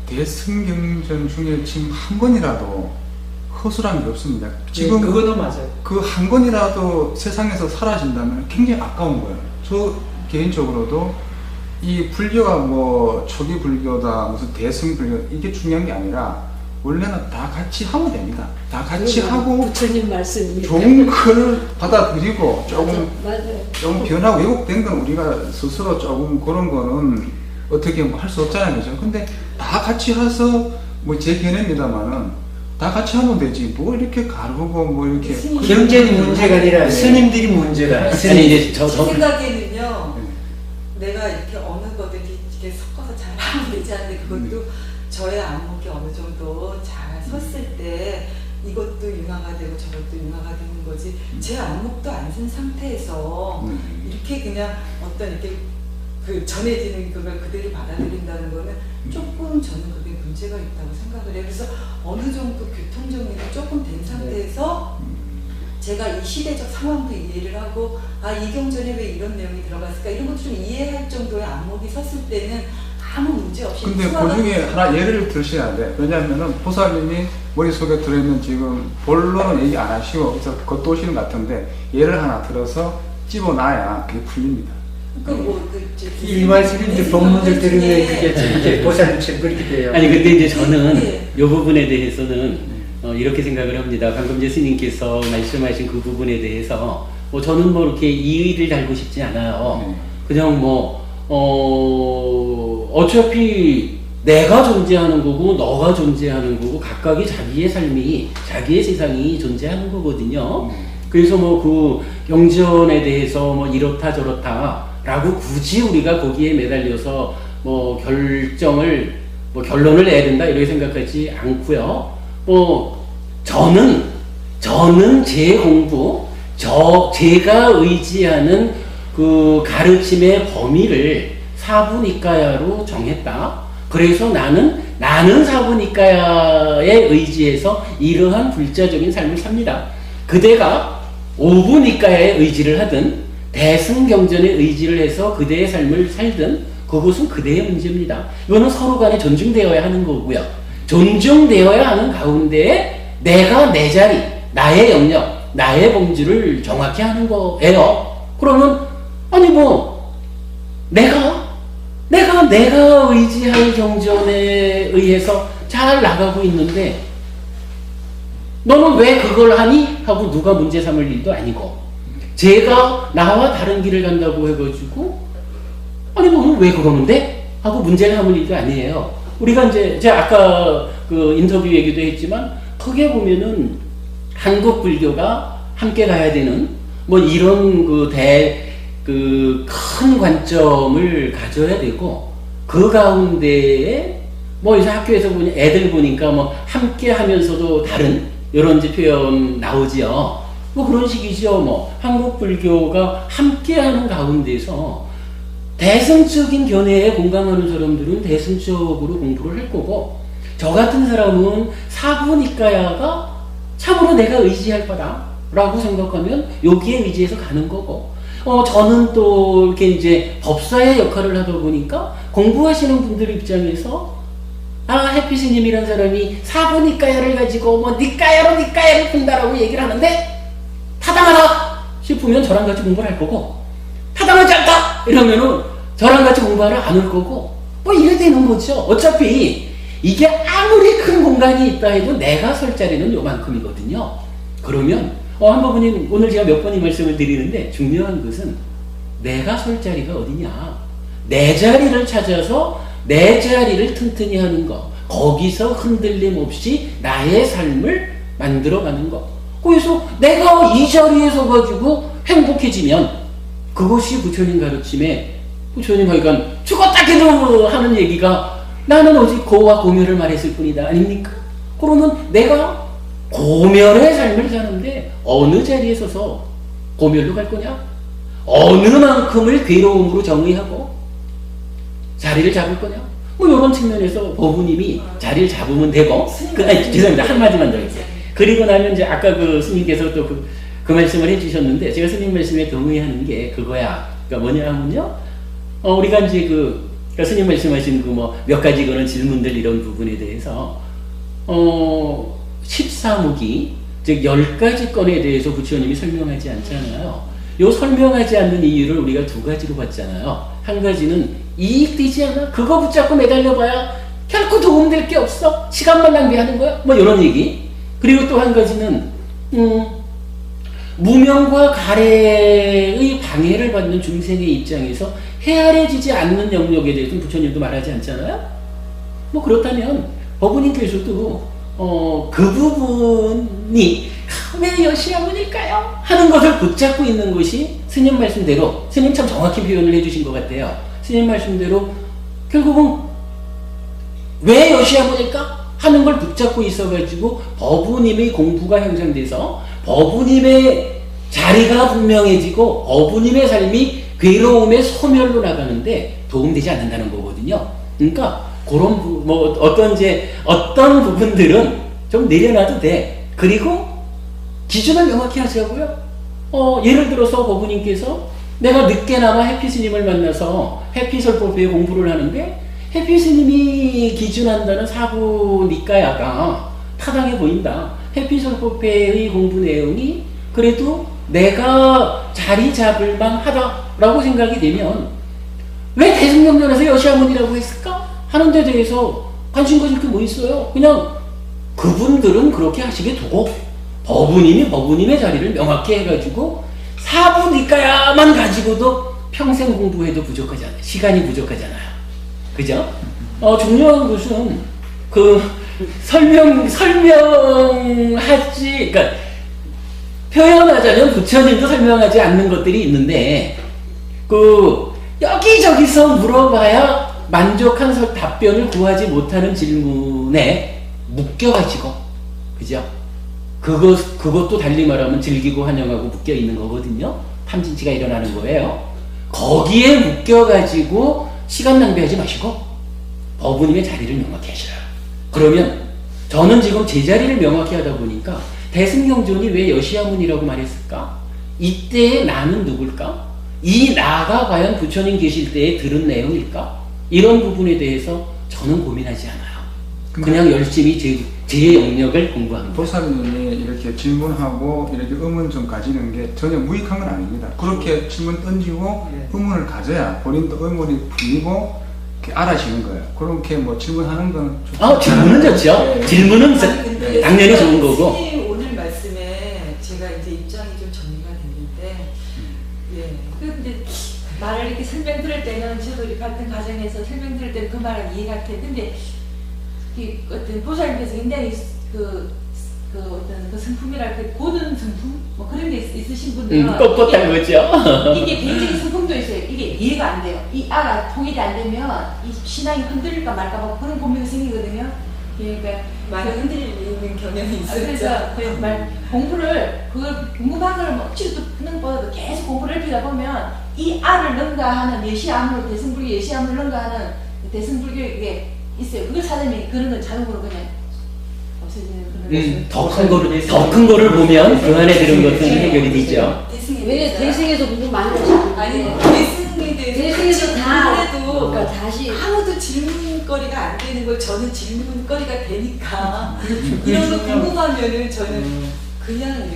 대승경전 중에 지금 한 권이라도 허술한 게 없습니다. 지금 그거는 맞아요. 그 한 권이라도 세상에서 사라진다면 굉장히 아까운 거예요. 저 개인적으로도 이 불교가 뭐 초기 불교다 무슨 대승 불교 이게 중요한 게 아니라 원래는 다 같이 하면 됩니다. 다 같이 하고 부처님 말씀입니다. 좋은 걸 받아들이고 조금 맞아요. 좀 변하고 왜곡된 건 우리가 스스로 조금 그런 거는 어떻게 뭐 할 수 없잖아요, 그죠? 근데 다 같이 해서 뭐 제 개념입니다만은 다 같이 하면 되지 뭐 이렇게 가르고 뭐 이렇게 경제는 문제가 아니라 네. 스님들이 문제다. 아니 이제 제 생각에는요, 내가 이렇게 어느 거든 이렇게 섞어서 잘 하면 되지 않는데 그것도 저의 안목이 어느 정도 잘 섰을 때 이것도 융화가 되고 저것도 융화가 되는 거지 제 안목도 안 쓴 상태에서 이렇게 그냥 어떤 이렇게 그 전해지는 그걸 그대로 받아들인다는 거는 조금 저는 그게 문제가 있다고 생각을 해요. 그래서 어느 정도 교통 정리가 조금 된 상태에서 제가 이 시대적 상황도 이해를 하고 아 이경전에 왜 이런 내용이 들어갔을까 이런 것도 좀 이해할 정도의 안목이 섰을 때는 아무 문제 없이 근데 그 중에 하나 예를 드셔야 돼. 왜냐하면은 보살님이 머릿속에 들어있는 지금 본론은 얘기 안 하시고 그래서 겉도시는 것 같은데 예를 하나 들어서 집어놔야 그게 풀립니다. 일반 스님들 법문들 들으면 그게 이렇게 보살님처럼 그렇게 돼요. 아니 근데 이제 저는 네. 이 부분에 대해서는 이렇게 생각을 합니다. 방금 이제 스님께서 말씀하신 그 부분에 대해서 뭐 저는 뭐 이렇게 이의를 달고 싶지 않아요. 그냥 뭐 어차피 내가 존재하는 거고 너가 존재하는 거고 각각이 자기의 삶이 자기의 세상이 존재하는 거거든요. 그래서 뭐 그 경전에 대해서 뭐 이렇다 저렇다 라고 굳이 우리가 거기에 매달려서 뭐 결정을 뭐 결론을 내야 된다 이렇게 생각하지 않고요. 뭐 저는 제 공부 제가 의지하는 그 가르침의 범위를 사부니까야로 정했다. 그래서 나는 사부니까야에 의지해서 이러한 불자적인 삶을 삽니다. 그대가 오부니까야에 의지를 하든 대승경전에 의지를 해서 그대의 삶을 살든 그것은 그대의 문제입니다. 이거는 서로 간에 존중되어야 하는 거고요. 존중되어야 하는 가운데에 내가 내 자리, 나의 영역, 나의 범주를 정확히 하는 거예요. 그러면 아니 뭐 내가 의지할 경전에 의해서 잘 나가고 있는데 너는 왜 그걸 하니? 하고 누가 문제 삼을 일도 아니고 제가 나와 다른 길을 간다고 해가지고 아니 너는 왜 그러는데? 하고 문제를 삼을 일도 아니에요. 우리가 이제 제가 아까 그 인터뷰 얘기도 했지만 크게 보면은 한국 불교가 함께 가야 되는 뭐 이런 큰 관점을 가져야 되고 그 가운데에 뭐 이제 학교에서 보니 애들 보니까 뭐 함께 하면서도 다른 이런 이제 표현 나오지요. 뭐 그런 식이죠. 뭐 한국 불교가 함께하는 가운데서 대승적인 견해에 공감하는 사람들은 대승적으로 공부를 할 거고 저 같은 사람은 사부니까야가 참으로 내가 의지할 거다라고 생각하면 여기에 의지해서 가는 거고 저는 또 이렇게 이제 법사의 역할을 하다 보니까 공부하시는 분들 입장에서 해피스님이라는 사람이 사부니까야를 가지고 뭐 니까야를 푼다라고 얘기를 하는데 타당하다 싶으면 저랑 같이 공부를 할 거고 타당하지 않다 이러면은 저랑 같이 공부하러 안 올 거고 뭐 이래 되는 거죠. 어차피 이게 아무리 큰 공간이 있다 해도 내가 설 자리는 요만큼이거든요. 그러면 한부모님 오늘 제가 몇 번이 말씀을 드리는데 중요한 것은 내가 설 자리가 어디냐 내 자리를 찾아서 내 자리를 튼튼히 하는 거 거기서 흔들림 없이 나의 삶을 만들어가는 거 그래서 내가 이 자리에 서가지고 행복해지면 그것이 부처님 가르침에 부처님 하여간 죽었다 해도 하는 얘기가 나는 오직 고와 고멸을 말했을 뿐이다 아닙니까? 그러면 내가 고멸의 삶을 사는데 어느 자리에 서서 고멸로 갈 거냐? 어느 만큼을 괴로움으로 정의하고 자리를 잡을 거냐? 뭐 이런 측면에서 법부님이 자리를 잡으면 되고 죄송합니다. 한마디만 더 할게요. 그리고 나면 이제 아까 그 스님께서 또 그 말씀을 해주셨는데 제가 스님 말씀에 동의하는 게 그거야. 그러니까 뭐냐 하면요. 우리가 이제 그러니까 스님 말씀하신 그 뭐 몇 가지 그런 질문들 이런 부분에 대해서 14무기 즉 10가지 건에 대해서 부처님이 설명하지 않잖아요. 요 설명하지 않는 이유를 우리가 두 가지로 봤잖아요. 한 가지는 이익되지 않아? 그거 붙잡고 매달려봐야 결코 도움될 게 없어. 시간만 낭비하는 거야. 뭐 이런 얘기. 그리고 또 한 가지는 무명과 가래의 방해를 받는 중생의 입장에서 헤아려지지 않는 영역에 대해서는 부처님도 말하지 않잖아요. 뭐 그렇다면 법부님께서도 그 부분이 왜 여시아문일까요? 하는 것을 붙잡고 있는 것이 스님 말씀대로, 스님 참 정확히 표현을 해주신 것 같아요. 스님 말씀대로 결국은 왜 여시아문일까? 하는 걸 붙잡고 있어가지고 법부님의 공부가 형성돼서 법부님의 자리가 분명해지고 법부님의 삶이 괴로움의 소멸로 나가는데 도움되지 않는다는 거거든요. 그러니까 그런 뭐 어떤 부분들은 좀 내려놔도 돼. 그리고 기준을 명확히 하자고요. 예를 들어서 법부님께서 내가 늦게나마 해피스님을 만나서 해피설법회 공부를 하는데 해피스님이 기준한다는 사부 니까야가 타당해 보인다. 해피설법회의 공부 내용이 그래도 내가 자리 잡을 만하다라고 생각이 되면 왜 대승경전에서 여시아문이라고 했을까? 하는 데 대해서 관심 가질 게 뭐 있어요? 그냥 그분들은 그렇게 하시게 두고 법부님이 법부님의 자리를 명확히 해가지고 사부 니까야만 가지고도 평생 공부해도 부족하잖아요. 시간이 부족하잖아요. 그죠? 중요한 것은 그 설명하지, 그러니까 표현하자면 부처님도 설명하지 않는 것들이 있는데 그 여기저기서 물어봐야 만족한 답변을 구하지 못하는 질문에 묶여가지고, 그죠? 그것도 달리 말하면 즐기고 환영하고 묶여 있는 거거든요. 탐진치가 일어나는 거예요. 거기에 묶여가지고 시간 낭비하지 마시고 법부님의 자리를 명확히 하셔요. 그러면 저는 지금 제 자리를 명확히 하다 보니까 대승경전이 왜 여시아문이라고 말했을까? 이때의 나는 누굴까? 이 나가 과연 부처님 계실 때에 들은 내용일까? 이런 부분에 대해서 저는 고민하지 않아요. 그냥 열심히 제 영역을 공부합니다. 보살님이 이렇게 질문하고 이렇게 의문점 가지는 게 전혀 무익한 건 아닙니다. 그렇게 질문 던지고 의문을 가져야 본인도 의문이 풀리고 이렇게 알아지는 거예요. 그렇게 뭐 질문하는 건 질문은 좋죠. 네. 질문은 근데 당연히 좋은 거고. 스님 오늘 말씀에 제가 이제 입장이 좀 정리가 됐는데, 예. 근데 말을 이렇게 설명 들을 때는 저도 이렇게 같은 가정에서 설명 들을 때는 그 말은 이해가 돼. 근데 어떤 보살님께서 굉장히 어떤 그 성품이랄까 고든 성품 뭐 그런 게 있으신 분들은 꼿꼿한 거죠. 이게 개인적인 성품도 있어요. 이게 이해가 안 돼요. 이 아가 통일이 안 되면 이 신앙이 흔들릴까 말까 막 그런 고민이 생기거든요. 그러니까 많이 흔들리는 경향이 있었죠. 그래서 공부를 그걸 궁금한 걸 억지로 듣는 것보다도 계속 공부를 해주다 보면 이 알을 능가하는 예시암으로 대승불교 예시암을 능가하는 대승불교에 있어요. 그걸 찾으면 그런 건 자동으로 그냥 없어지는 그런 더 큰 거를 보면 그 안에 들은 것은 해결이 되죠. 왜 대승에서 공부 많이 하시는 아니 대승에 대승에서 다 그래도 그러니까 다시 아무도 질문거리가 안 되는 걸 저는 질문거리가 되니까 이런 거 궁금하면은 저는 그냥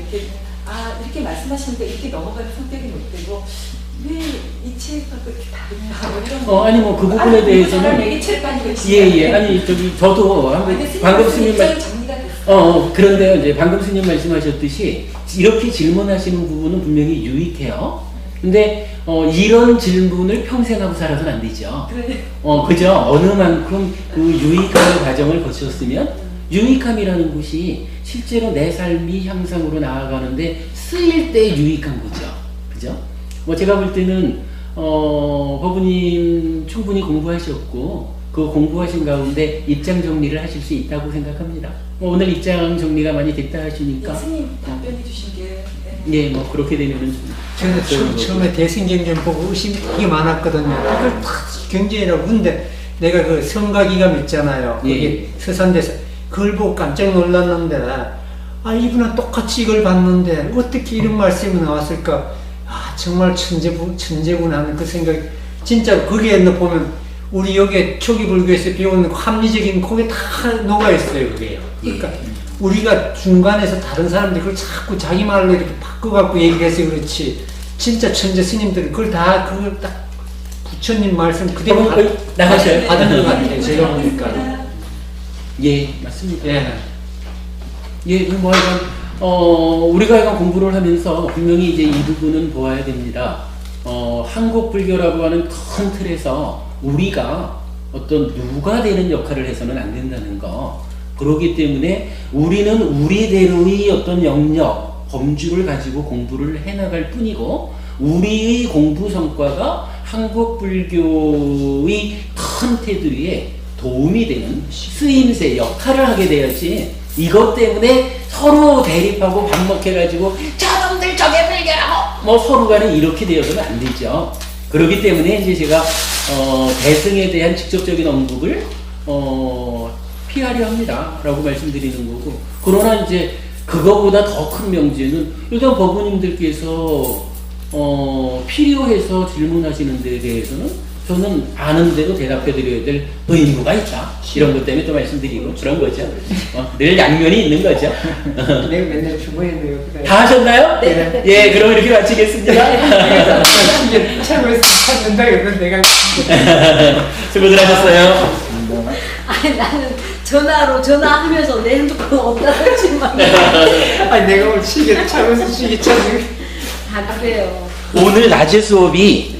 이렇게 말씀하시는데 이렇게 넘어가는 성격이 못 되고 왜 이 책하고 이렇게 다르냐 뭐 이런 거. 아니 뭐 그 부분에 대해서는 얘기 책까지 아니 저도 방금 스님 말 정리가 됐어요. 그런데요, 이제 방금 스님 말씀하셨듯이 이렇게 질문하시는 부분은 분명히 유익해요. 근데 이런 질문을 평생 하고 살아서는 안 되죠. 그래. 그죠? 어느 만큼 그 유익함의 과정을 거쳤으면 유익함이라는 것이 실제로 내 삶이 향상으로 나아가는데 쓰일 때 유익한 거죠. 그죠? 뭐 제가 볼 때는 법부님 충분히 공부하셨고 그 공부하신 가운데 입장 정리를 하실 수 있다고 생각합니다. 오늘 입장 정리가 많이 됐다 하시니까 스님 답변해 주신 게 예, 뭐 그렇게 되면은 저는 처음에 대승경전 보고 의심이 되게 많았거든요. 그걸 다 경전이라고. 근데 내가 그 성가기감 있잖아요. 거기 서산대에서 그걸 보고 깜짝 놀랐는데, 이분은 똑같이 이걸 봤는데 어떻게 이런 말씀이 나왔을까? 정말 천재구나 하는 그 생각이, 진짜 거기에 보면 우리 여기에 초기 불교에서 배우는 합리적인 그게 다 녹아있어요, 그게요. 그러니까 우리가 중간에서 다른 사람들이 그걸 자꾸 자기 말로 이렇게 바꿔갖고 얘기를 해서 그렇지, 진짜 천재 스님들은 그걸 딱 부처님 말씀 그대로 나가셔요. 받은 것 같아요, 제가 보니까. 예, 맞습니다. 예. 예, 뭐 하여간 우리가 하여간 공부를 하면서 분명히 이제 이 부분은 보아야 됩니다. 한국 불교라고 하는 큰 틀에서 우리가 어떤 누가 되는 역할을 해서는 안 된다는 거. 그렇기 때문에 우리는 우리대로의 어떤 영역, 범주를 가지고 공부를 해나갈 뿐이고, 우리의 공부 성과가 한국 불교의 큰 테두리에 도움이 되는 쓰임새 역할을 하게 돼야지, 이것 때문에 서로 대립하고 반목해가지고 저놈들 저게 불교라고 뭐 서로 간에 이렇게 되어서는 안 되죠. 그렇기 때문에 이제 제가 대승에 대한 직접적인 언급을 피하려 합니다 라고 말씀드리는 거고, 그러나 이제 그거보다 더 큰 명제는 일단 법부님들께서 필요해서 질문하시는 데에 대해서는 저는 아는 대로 대답해 드려야 될 의무가 있다, 이런 것 때문에 또 말씀드리고 그런 거죠. 늘 양면이 있는 거죠. 내가 맨날 주머니에 다 하셨나요? 네. 예, 그럼 이렇게 마치겠습니다. 이게 차고에서 찾는다 그러면 내가 수고들 하셨어요. 아니 나는 전화하면서 내 핸드폰 없다 그랬지만 아니 내가 오늘 시계 차고에서 시계 찾는 다 그래요. 오늘 낮에 수업이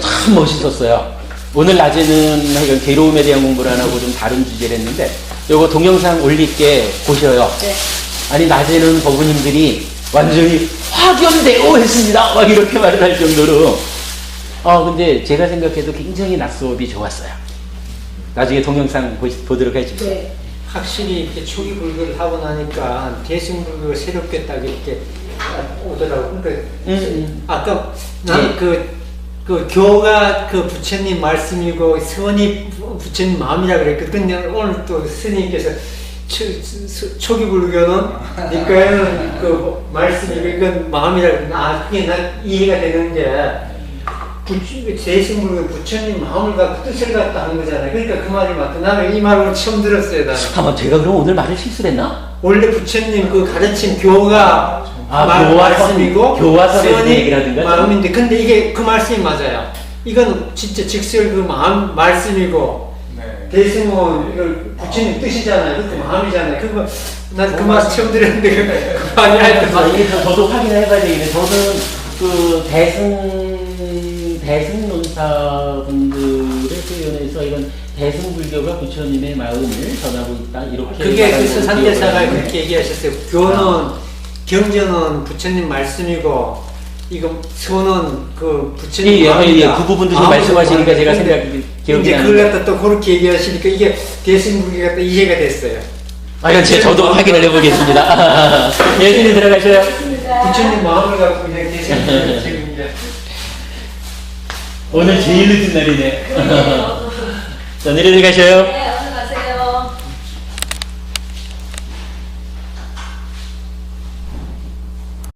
참 멋있었어요. 오늘 낮에는 하여간 괴로움에 대한 공부를 안 하고 좀 다른 주제를 했는데, 요거 동영상 올릴게 보셔요. 네. 아니, 낮에는 법부님들이 완전히 확연대오 했습니다 막 이렇게 말을 할 정도로. 근데 제가 생각해도 굉장히 낮 수업이 좋았어요. 나중에 동영상 보도록 하죠. 네. 확실히 이렇게 초기 불교를 하고 나니까 대승 불교가 새롭게 딱 이렇게 오더라고. 그러니까 아까 나는 그 교가 그 부처님 말씀이고 선이 부처님 마음이라 그랬거든. 근데 오늘 또 스님께서 초기 불교는 니까는 그 말씀이고 이건 마음이라 그랬는데, 그게 난 이해가 되는 게 대승 불교 부처님 마음을 갖고 뜻을 갖고 하는 거잖아요. 그러니까 그 말이 맞다. 나는 이 말을 처음 들었어요. 나는. 잠깐만, 제가 그럼 오늘 말을 실수를 했나? 원래 부처님 그 가르친 교가 말씀이고 교와 선의 선이 얘기를 하는 거죠? 마음인데, 근데 이게 그 말씀이 맞아요. 이건 진짜 직설 그 마음 말씀이고, 네. 대승은 이걸 부처님 뜻이잖아요. 그 마음이잖아요. 그거 난 그 말 처음 들었는데 그 말이 하여튼 이게 저도 확인을 해봐야 되겠네. 저는 그 대승론사분들의 표현에서 이건 대승불교가 부처님의 마음을 전하고 있다, 이렇게. 그게 그 말하는 서산대사가 기억을 그렇게 얘기하셨어요. 교는 경전은 부처님 말씀이고, 이거 선은 그 부처님 마음이다. 그 부분도 좀 말씀하시니까 제가 기억이 이제 나는 그걸 거예요. 갖다 또 그렇게 얘기하시니까 이게 대승불교가 갖다 이해가 됐어요. 이건 저도 확인을 해보겠습니다. 예수님 들어가셔요. 부처님 마음을 갖고 그냥 대승불교 지금 이제 오늘 제일 늦은 날이네. 자, 내려가셔요.